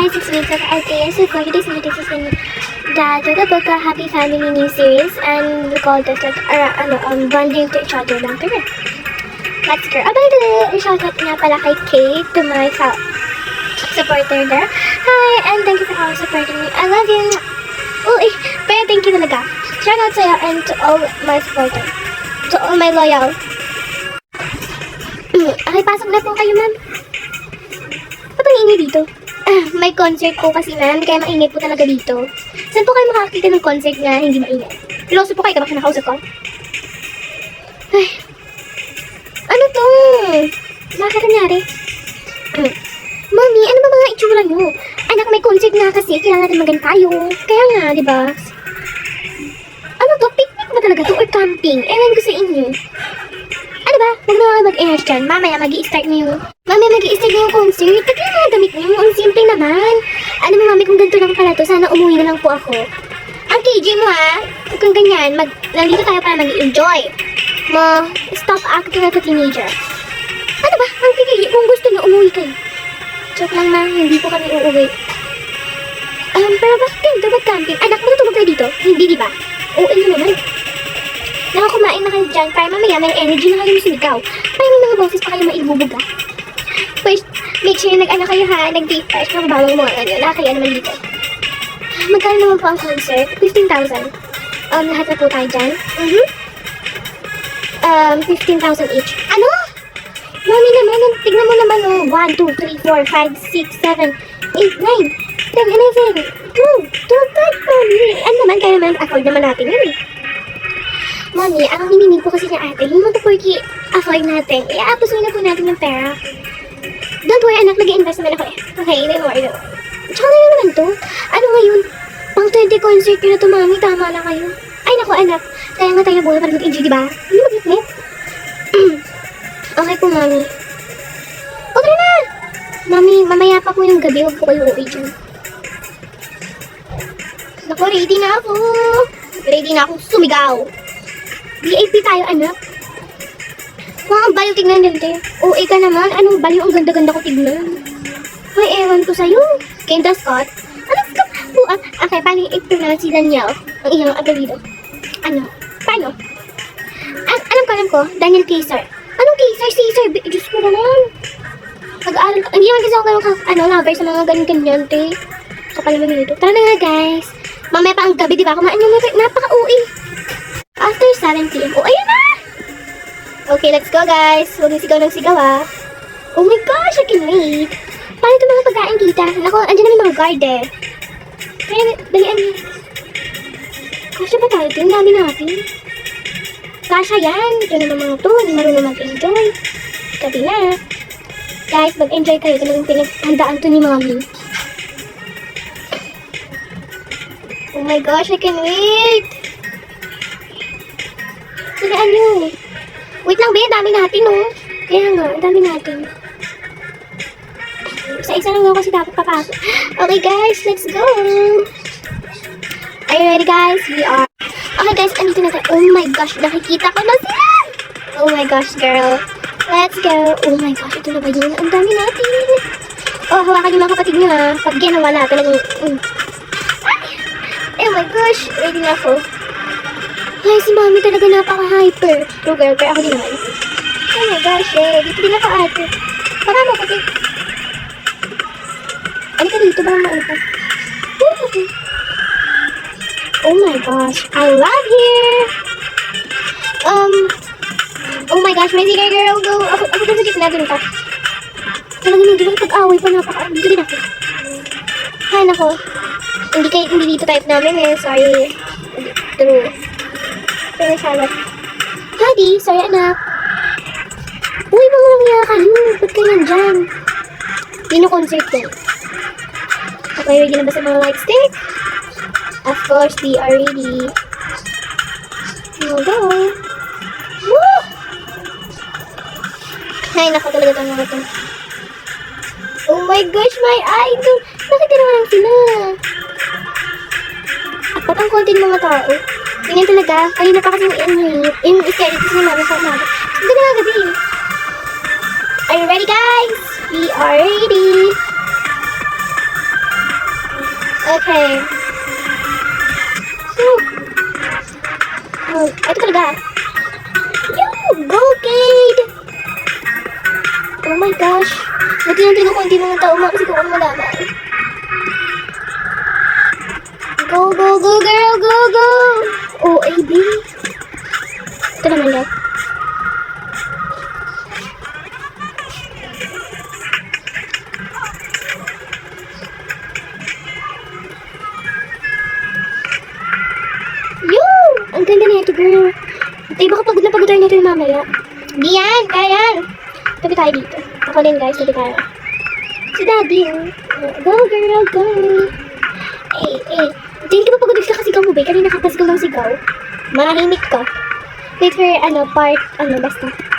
guys, it's me, LTS. So for today's video, this is the Toga Happy Family new series, and we call this like bonding to each other lang. Tara, let's go. By the way, shout out nga pala kay Kate, to my supporter there. Hi, and thank you for always supporting me. I love you. Oh, pero thank you talaga. Shout out sa'yo and to all my supporters, to all my loyal. Okay, pasok na po kayo, ma'am. Ano bang ingay dito? May concert po kasi, ma'am. Kaya maingay po talaga dito. Saan po kayo makakita ng concert na hindi maingay? Piloso po kayo kapag nakausap ko? Ay. Ano to? Bakit nangyari? Mami, ano ba mga itsura nyo? Anak, may concert nga kasi. Kailangan natin magan tayo. Kaya nga, di ba? Ano to? Picnic ba talaga to? Or camping? Ewan ko sa inyo. Ano ba? Huwag na mga mag-energe dyan. Mamaya mag-i-start na yung concert. At yung mga damit niyo, ang simple naman. Ano mo, mami, kung ganito lang pala to, sana umuwi na lang po ako. Ang KJ mo, ha? Kung ganyan, nandito tayo para mag-enjoy. Stop acting like a teenager. Ano ba? Ang KJ, kung gusto niyo, umuwi kayo. Joke lang, ma. Hindi po kami uuwi. Pero bakit ganito mag-camping? Anak, matutulog kayo dito? Hindi, di ba? Oo, yun naman. Nakakumain na kayo dyan para mamaya may energy na kayo sumigaw. Para may mga boses pa kayo maibubuga. First, make sure nag-ano kayo ha, nag-deep fresh ng bawang mga ano, nakakaya naman dito. Magkano naman po ang concert? 15,000. Lahat na po tayo dyan. 15,000 each. Ano? Mami naman, tignan mo naman 1, 2, 3, 4, 5, 6, 7, 8, 9, 10, 11, 12, 13, mami. Ano naman, kaya naman afford naman natin yun eh. Mami, ang hininig po kasi niya ate, yung mga porky afford natin, i-apusoy na po natin yung pera. Don't worry anak, nag-i-invest naman ako eh. Okay, don't worry. Tsaka na naman to. Ano ngayon? Pang 20 concert yun na to, mami, tama na kayo. Ay naku anak, kaya nga tayo nabuhay para mag-enjoy, diba? Hindi mag-iklit. Okay po, mami. Okay na! Mami, mamaya pa po yung gabi, huwag po kayo uuwi dyan. Naku, ready na ako. Ready na akong sumigaw. VIP tayo, anak. Mga baliw tignan din. OA ka naman. Anong baliw? Ang ganda-ganda ko tignan. Ay, ewan ko sa'yo. Kenda Scott. Ano Scott? Okay, paano i-pronounce si Daniel? Ang iyong apelido. Ano? Paano? Alam ko. Daniel Caesar. Anong Caesar? Caesar? Diyos ko naman. Mag-aaral ka. Hindi naman kasi ako lover sa mga ganyan-ganyan, te. Kapal naman dito. Tara na nga, guys. Mamaya pa ang gabi, di ba? Kumain yung napaka-OA. After 7 p.m. Oh, ayun na! Okay, let's go guys. Huwag yung sigaw ng sigaw ah. Oh my gosh, I can wait. Paano ito mga pagkain kita? Naku, andyan na may mga guard eh. Kaya, dalian niyo. Kasya ba tayo? Ang dami natin. Kasya yan. Ito naman mga to. Hindi marunong mag-enjoy. Gabi na. Guys, mag-enjoy kayo. Talagang pinaghandaan to ni mommy. Oh my gosh, I can wait. Saan nyo? Wait lang, be. Dami natin, oh. Kaya nga, dami natin. Isa-isa lang ako kasi dapat papasok. Okay, guys. Let's go. Are you ready, guys? We are. Okay, guys. Andito na tayo. Oh my gosh. Nakikita ko na sila. Oh my gosh, girl. Let's go. Oh my gosh. Ito na ba yun? Ang dami natin. Oh, hawakan yung mga kapatid nyo, ha. Pag ginawala, talagang... Oh my gosh. Ready na ako. Ay, si mami talaga napaka-hyper. True girl, pero ako din naman. Oh my gosh, dito din ako ate. Para mo kasi. Ano ka dito ba ang pa? Oh my gosh, I love here. Oh my gosh, may sige girl, go. Ako din sa gitna, dun ka. Talagang hindi lang pag-away pa dito din ako. Ay, nako. Hindi dito type namin eh, sorry. True. Pero Charlotte. Daddy, sorry anak. Uy, mga langya kayo. Ba't kayo nandyan? Concert din. Okay, ready na ba sa mga light stick? Of course, we are ready. Here we go. Woo! Ay, naku talaga itong mga ito. Oh my gosh, my idol. Bakit naman lang sila? Apat ang konti ng mga tao. Ganyan talaga. Kanina pa kasi yung schedule kasi namin sa umaga. Hindi na gabi. Are you ready, guys? We are ready. Okay. Oh, ito talaga. Yo! Go, Cade! Oh my gosh. Buti lang talaga kung hindi naman tao kasi kung ano malaman. Go, go, go, girl! Go, go! Oh, AB. Ito naman daw. Yo! Ang ganda na ito, girl. Tay, baka pagod na pagod tayo nito mamaya. Di yan! Kaya yan! Tabi tayo dito. Ako din, guys. Tabi tayo. Si Daddy, oh. Go, girl, go! Hindi ka pa pagod ka kasi mo, be. Kanina kapasigaw ng sigaw. Manahimik ka. Wait for, part, basta.